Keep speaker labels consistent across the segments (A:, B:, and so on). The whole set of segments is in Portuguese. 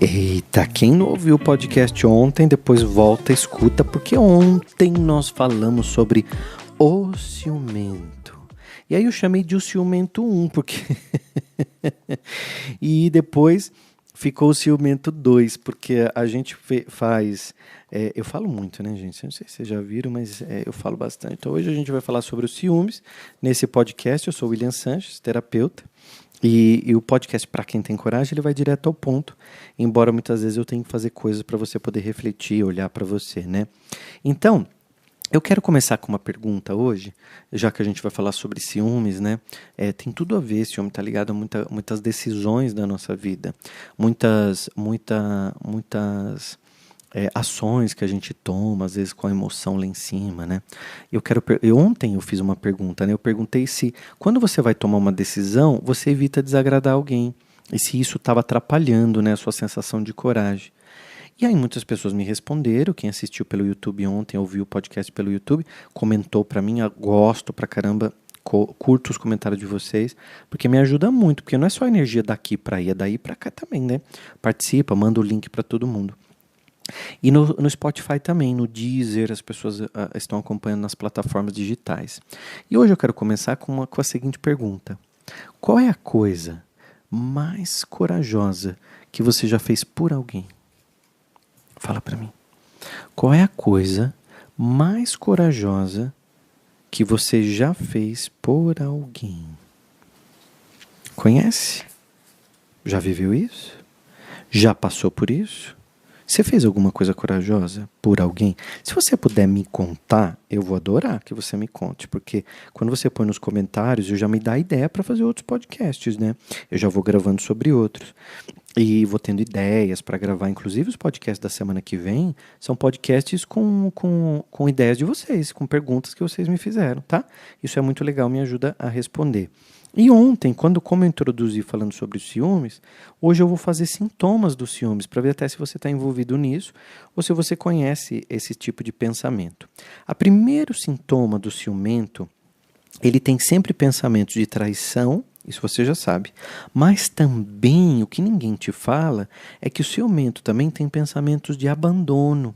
A: Eita, quem não ouviu o podcast ontem, depois volta e escuta, porque ontem nós falamos sobre o ciumento. E aí eu chamei de o ciumento 1, porque... E depois ficou o ciumento 2, porque a gente faz... eu falo muito, né, gente? Não sei se vocês já viram, mas eu falo bastante. Então hoje a gente vai falar sobre os ciúmes. Nesse podcast eu sou o William Sanches, terapeuta. E o podcast, para quem tem coragem, ele vai direto ao ponto, embora muitas vezes eu tenha que fazer coisas para você poder refletir, olhar para você, né? Então, eu quero começar com uma pergunta hoje, já que a gente vai falar sobre ciúmes, né? Tem tudo a ver, ciúme está ligado a muitas decisões da nossa vida, muitas ações que a gente toma, às vezes com a emoção lá em cima, né? Ontem eu fiz uma pergunta, né? Eu perguntei se, quando você vai tomar uma decisão, você evita desagradar alguém, e se isso estava atrapalhando, né, a sua sensação de coragem. E aí muitas pessoas me responderam, quem assistiu pelo YouTube ontem, ouviu o podcast pelo YouTube, comentou pra mim, eu gosto pra caramba, curto os comentários de vocês, porque me ajuda muito, porque não é só energia daqui pra aí, é daí pra cá também, né? Participa, manda o link pra todo mundo. E no Spotify também, no Deezer, as pessoas estão acompanhando nas plataformas digitais. E hoje eu quero começar com a seguinte pergunta. Qual é a coisa mais corajosa que você já fez por alguém? Fala pra mim. Qual é a coisa mais corajosa que você já fez por alguém? Conhece? Já viveu isso? Já passou por isso? Você fez alguma coisa corajosa por alguém? Se você puder me contar, eu vou adorar que você me conte, porque quando você põe nos comentários, eu já me dá ideia para fazer outros podcasts, né? Eu já vou gravando sobre outros. E vou tendo ideias para gravar, inclusive os podcasts da semana que vem, são podcasts com ideias de vocês, com perguntas que vocês me fizeram, tá? Isso é muito legal, me ajuda a responder. E ontem, como eu introduzi falando sobre os ciúmes, hoje eu vou fazer sintomas dos ciúmes, para ver até se você está envolvido nisso, ou se você conhece esse tipo de pensamento. O primeiro sintoma do ciumento, ele tem sempre pensamentos de traição, isso você já sabe, mas também, o que ninguém te fala, é que o ciumento também tem pensamentos de abandono.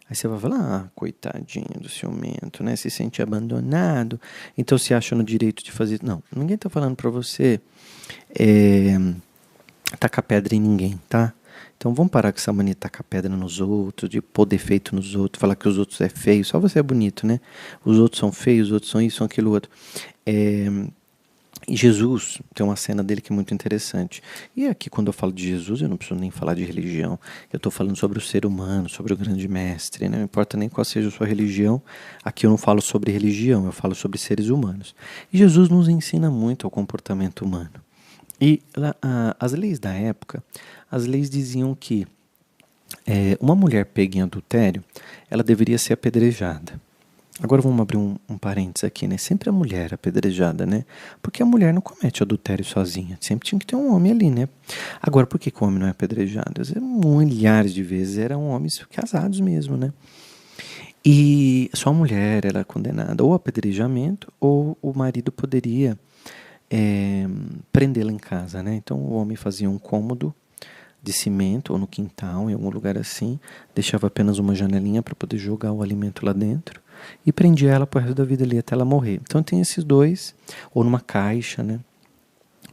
A: Aí você vai falar, coitadinho do ciumento, né? Se sente abandonado, então se acha no direito de fazer... Não, ninguém tá falando pra você tacar pedra em ninguém, tá? Então vamos parar com essa mania de tacar pedra nos outros, de pôr defeito nos outros, falar que os outros é feio, só você é bonito, né? Os outros são feios, os outros são isso, são aquilo outro. E Jesus, tem uma cena dele que é muito interessante. E aqui, quando eu falo de Jesus, eu não preciso nem falar de religião. Eu estou falando sobre o ser humano, sobre o grande mestre. Né? Não importa nem qual seja a sua religião. Aqui eu não falo sobre religião, eu falo sobre seres humanos. E Jesus nos ensina muito ao comportamento humano. E as leis da época, as leis diziam que uma mulher pega em adultério, ela deveria ser apedrejada. Agora vamos abrir um parênteses aqui, né? Sempre a mulher apedrejada, né? Porque a mulher não comete adultério sozinha. Sempre tinha que ter um homem ali, né? Agora, por que o homem não é apedrejado? Milhares de vezes eram homens casados mesmo, né? E só a mulher era condenada ou ao apedrejamento, ou o marido poderia prendê-la em casa, né? Então o homem fazia um cômodo de cimento ou no quintal, em algum lugar assim, deixava apenas uma janelinha para poder jogar o alimento lá dentro e prendia ela pro resto da vida ali até ela morrer. Então tem esses dois, ou numa caixa, né,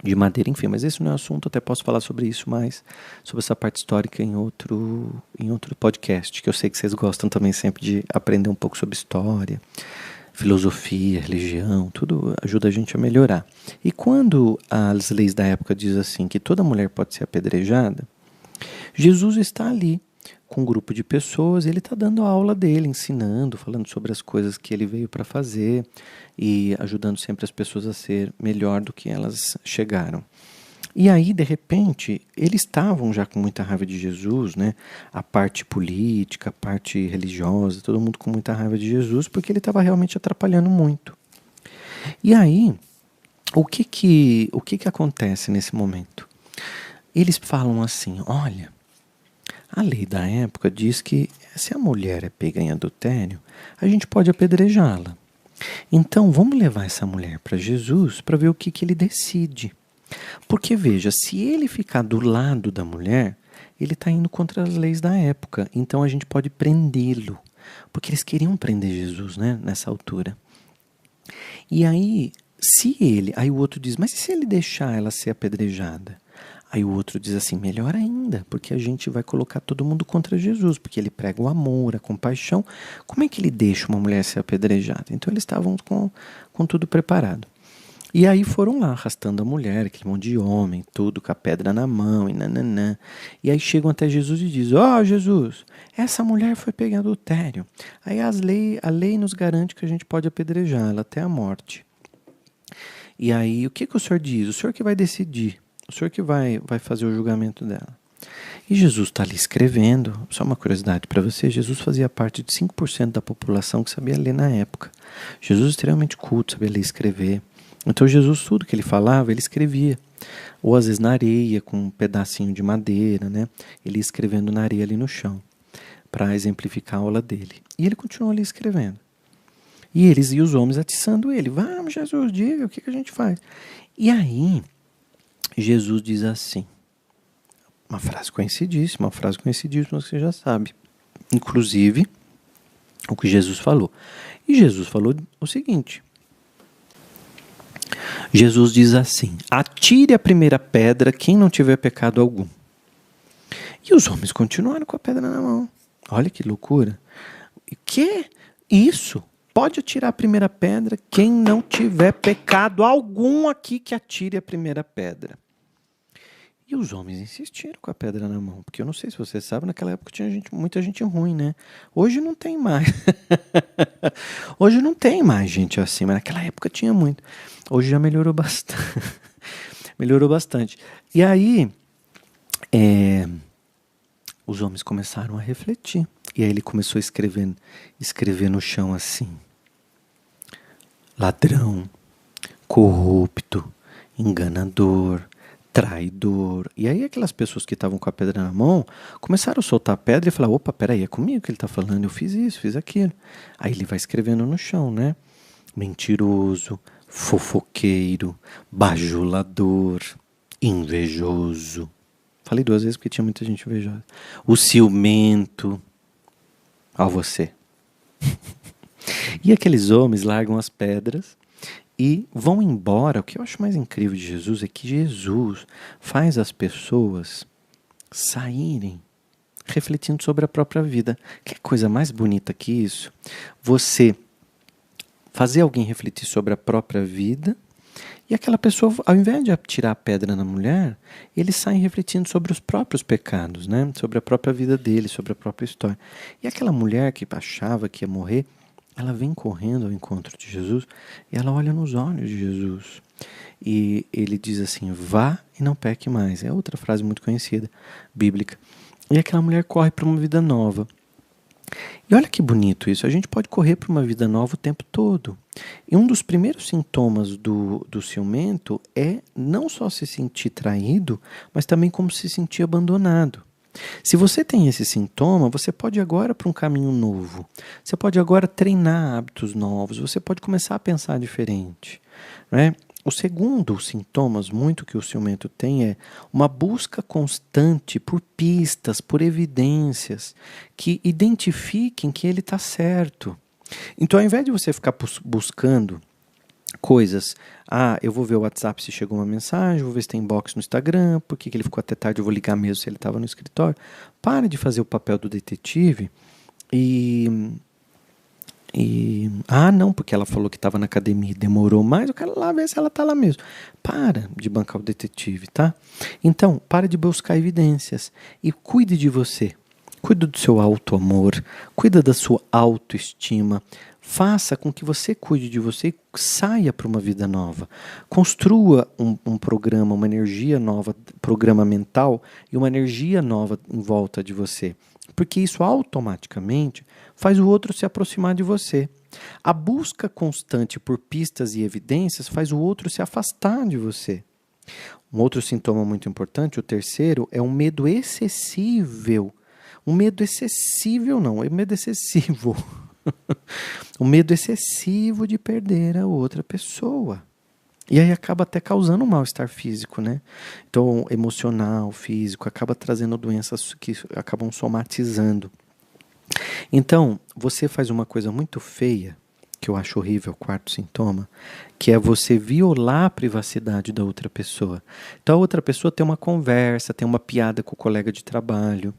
A: de madeira, enfim, mas esse não é o assunto, até posso falar sobre isso mais, sobre essa parte histórica em outro podcast, que eu sei que vocês gostam também sempre de aprender um pouco sobre história, filosofia, religião, tudo ajuda a gente a melhorar. E quando as leis da época dizem assim, que toda mulher pode ser apedrejada, Jesus está ali com um grupo de pessoas, ele está dando a aula dele, ensinando, falando sobre as coisas que ele veio para fazer e ajudando sempre as pessoas a ser melhor do que elas chegaram. E aí, de repente, eles estavam já com muita raiva de Jesus, né? A parte política, a parte religiosa, todo mundo com muita raiva de Jesus, porque ele estava realmente atrapalhando muito. E aí, o que acontece nesse momento? Eles falam assim, olha, a lei da época diz que se a mulher é pega em adultério, a gente pode apedrejá-la. Então vamos levar essa mulher para Jesus para ver o que ele decide. Porque veja, se ele ficar do lado da mulher, ele está indo contra as leis da época. Então a gente pode prendê-lo. Porque eles queriam prender Jesus, né, nessa altura. E aí, aí o outro diz, mas e se ele deixar ela ser apedrejada? Aí o outro diz assim, melhor ainda, porque a gente vai colocar todo mundo contra Jesus, porque ele prega o amor, a compaixão. Como é que ele deixa uma mulher ser apedrejada? Então eles estavam com tudo preparado. E aí foram lá, arrastando a mulher, aquele monte de homem, tudo com a pedra na mão, e nananã. E aí chegam até Jesus e dizem, Jesus, essa mulher foi pegar adultério. Aí a lei nos garante que a gente pode apedrejá-la até a morte. E aí, o que o senhor diz? O senhor que vai decidir. O senhor que vai fazer o julgamento dela. E Jesus está ali escrevendo. Só uma curiosidade para você. Jesus fazia parte de 5% da população que sabia ler na época. Jesus extremamente culto, sabia ler e escrever. Então Jesus, tudo que ele falava, ele escrevia. Ou às vezes na areia, com um pedacinho de madeira, né? Ele ia escrevendo na areia ali no chão. Para exemplificar a aula dele. E ele continuou ali escrevendo. E os homens atiçando ele. Vamos, Jesus, diga, o que a gente faz? E aí, Jesus diz assim, uma frase conhecidíssima que você já sabe. Inclusive, o que Jesus falou. E Jesus falou o seguinte. Jesus diz assim, atire a primeira pedra quem não tiver pecado algum. E os homens continuaram com a pedra na mão. Olha que loucura. Que isso? Pode atirar a primeira pedra quem não tiver pecado algum aqui que atire a primeira pedra. E os homens insistiram com a pedra na mão, porque eu não sei se você sabe, naquela época tinha muita gente ruim, né? Hoje não tem mais. Hoje não tem mais gente assim, mas naquela época tinha muito. Hoje já melhorou bastante. Melhorou bastante. E aí, os homens começaram a refletir. E aí ele começou a escrever no chão assim. Ladrão, corrupto, enganador, traidor. E aí aquelas pessoas que estavam com a pedra na mão começaram a soltar a pedra e falar, opa, peraí, é comigo que ele está falando, eu fiz isso, fiz aquilo. Aí ele vai escrevendo no chão, né? Mentiroso, fofoqueiro, bajulador, invejoso. Falei 2 vezes porque tinha muita gente invejosa. O ciumento. Ó você. E aqueles homens largam as pedras e vão embora. O que eu acho mais incrível de Jesus é que Jesus faz as pessoas saírem refletindo sobre a própria vida. Que coisa mais bonita que isso? Você fazer alguém refletir sobre a própria vida e aquela pessoa, ao invés de atirar a pedra na mulher, eles saem refletindo sobre os próprios pecados, né? Sobre a própria vida dele, sobre a própria história. E aquela mulher que achava que ia morrer, ela vem correndo ao encontro de Jesus e ela olha nos olhos de Jesus. E ele diz assim, vá e não peque mais. É outra frase muito conhecida, bíblica. E aquela mulher corre para uma vida nova. E olha que bonito isso, a gente pode correr para uma vida nova o tempo todo. E um dos primeiros sintomas do ciumento é não só se sentir traído, mas também como se sentir abandonado. Se você tem esse sintoma, você pode ir agora para um caminho novo. Você pode agora treinar hábitos novos, você pode começar a pensar diferente, né? O segundo sintomas muito que o ciumento tem é uma busca constante por pistas, por evidências que identifiquem que ele está certo. Então, ao invés de você ficar buscando coisas, eu vou ver o WhatsApp se chegou uma mensagem, vou ver se tem inbox no Instagram, por que ele ficou até tarde, eu vou ligar mesmo se ele estava no escritório. Pare de fazer o papel do detetive não, porque ela falou que estava na academia e demorou mais, eu quero lá ver se ela está lá mesmo. Para de bancar o detetive, tá? Então, para de buscar evidências e cuide de você. Cuide do seu auto-amor, cuida da sua autoestima. Faça com que você cuide de você e saia para uma vida nova. Construa um programa, uma energia nova, programa mental e uma energia nova em volta de você. Porque isso automaticamente faz o outro se aproximar de você. A busca constante por pistas e evidências faz o outro se afastar de você. Um outro sintoma muito importante, o terceiro, é um medo excessivo. Um medo excessivo não, é um medo excessivo. Um medo excessivo de perder a outra pessoa. E aí acaba até causando um mal-estar físico, né? Então, emocional, físico, acaba trazendo doenças que acabam somatizando. Então, você faz uma coisa muito feia, que eu acho horrível, o quarto sintoma, que é você violar a privacidade da outra pessoa. Então, a outra pessoa tem uma conversa, tem uma piada com o colega de trabalho,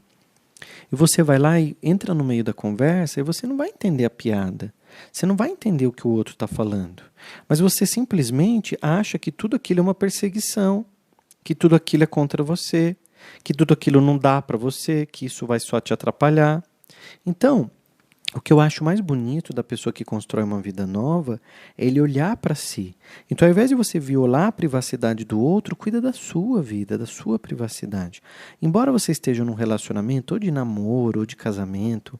A: e você vai lá e entra no meio da conversa e você não vai entender a piada. Você não vai entender o que o outro está falando. Mas você simplesmente acha que tudo aquilo é uma perseguição, que tudo aquilo é contra você, que tudo aquilo não dá para você, que isso vai só te atrapalhar. Então, o que eu acho mais bonito da pessoa que constrói uma vida nova é ele olhar para si. Então, ao invés de você violar a privacidade do outro, cuida da sua vida, da sua privacidade. Embora você esteja num relacionamento, ou de namoro, ou de casamento,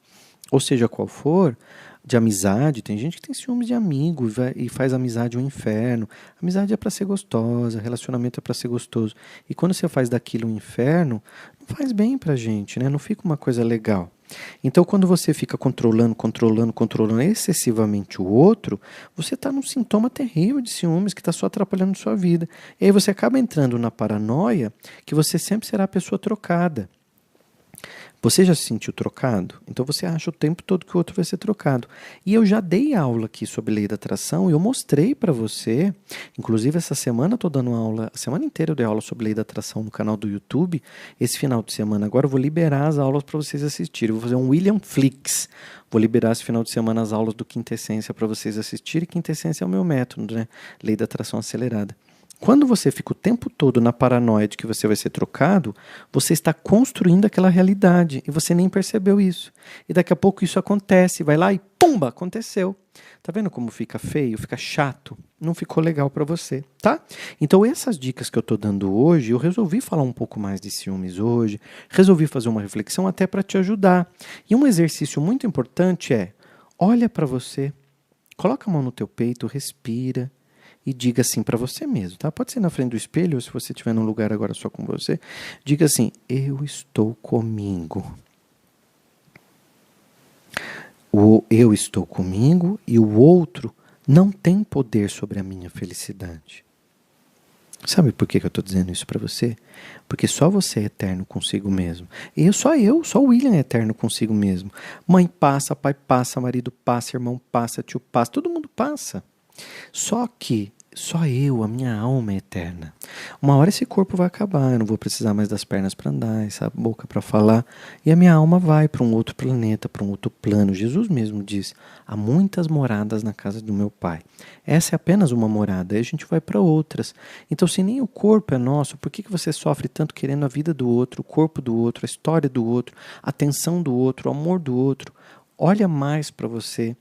A: ou seja qual for, de amizade, tem gente que tem ciúmes de amigo e faz amizade um inferno. Amizade é para ser gostosa, relacionamento é para ser gostoso. E quando você faz daquilo um inferno, não faz bem pra gente, né? Não fica uma coisa legal. Então, quando você fica controlando excessivamente o outro, você está num sintoma terrível de ciúmes que está só atrapalhando sua vida. E aí você acaba entrando na paranoia que você sempre será a pessoa trocada. Você já se sentiu trocado? Então você acha o tempo todo que o outro vai ser trocado. E eu já dei aula aqui sobre lei da atração e eu mostrei para você, inclusive essa semana eu estou dando aula, a semana inteira eu dei aula sobre lei da atração no canal do YouTube. Esse final de semana agora eu vou liberar as aulas para vocês assistirem. Eu vou fazer um William Flix. Vou liberar esse final de semana as aulas do Quinta Essência para vocês assistirem. Quinta Essência é o meu método, né? Lei da atração acelerada. Quando você fica o tempo todo na paranoia de que você vai ser trocado, você está construindo aquela realidade e você nem percebeu isso. E daqui a pouco isso acontece, vai lá e pumba, aconteceu. Tá vendo como fica feio, fica chato? Não ficou legal para você, tá? Então essas dicas que eu tô dando hoje, eu resolvi falar um pouco mais de ciúmes hoje, resolvi fazer uma reflexão até para te ajudar. E um exercício muito importante é, olha para você, coloca a mão no teu peito, respira, e diga assim para você mesmo, tá? Pode ser na frente do espelho, ou se você estiver num lugar agora só com você, diga assim, eu estou comigo. Eu estou comigo e o outro não tem poder sobre a minha felicidade. Sabe por que eu estou dizendo isso para você? Porque só você é eterno consigo mesmo. Só o William é eterno consigo mesmo. Mãe passa, pai passa, marido passa, irmão passa, tio passa, todo mundo passa. Só que só eu, a minha alma é eterna. Uma hora esse corpo vai acabar, eu não vou precisar mais das pernas para andar, essa boca para falar, e a minha alma vai para um outro planeta, para um outro plano. Jesus mesmo diz, há muitas moradas na casa do meu Pai. Essa é apenas uma morada, aí a gente vai para outras. Então, se nem o corpo é nosso, por que você sofre tanto querendo a vida do outro, o corpo do outro, a história do outro, a atenção do outro, o amor do outro? Olha mais para você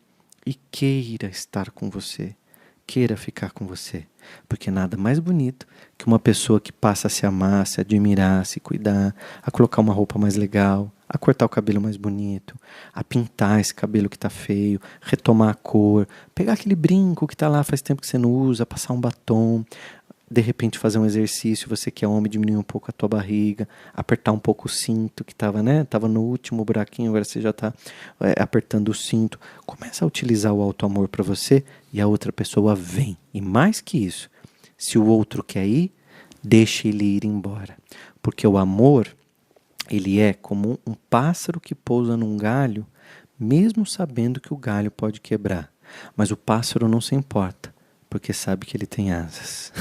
A: e queira estar com você. Queira ficar com você, porque nada mais bonito que uma pessoa que passa a se amar, se admirar, se cuidar, a colocar uma roupa mais legal, a cortar o cabelo mais bonito, a pintar esse cabelo que tá feio, retomar a cor, pegar aquele brinco que tá lá faz tempo que você não usa, passar um batom, de repente fazer um exercício, você que é homem, diminuir um pouco a tua barriga, apertar um pouco o cinto que estava, né? Tava no último buraquinho, agora você já está apertando o cinto. Começa a utilizar o auto-amor para você e a outra pessoa vem. E mais que isso, se o outro quer ir, deixe ele ir embora. Porque o amor, ele é como um pássaro que pousa num galho, mesmo sabendo que o galho pode quebrar. Mas o pássaro não se importa, porque sabe que ele tem asas.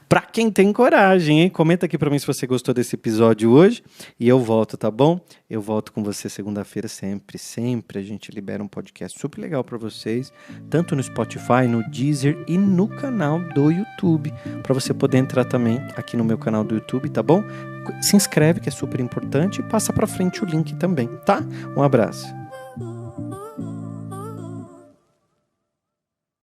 A: Pra quem tem coragem, hein? Comenta aqui pra mim se você gostou desse episódio hoje. E eu volto, tá bom? Eu volto com você segunda-feira sempre. Sempre a gente libera um podcast super legal pra vocês. Tanto no Spotify, no Deezer e no canal do YouTube. Pra você poder entrar também aqui no meu canal do YouTube, tá bom? Se inscreve que é super importante e passa pra frente o link também, tá? Um abraço.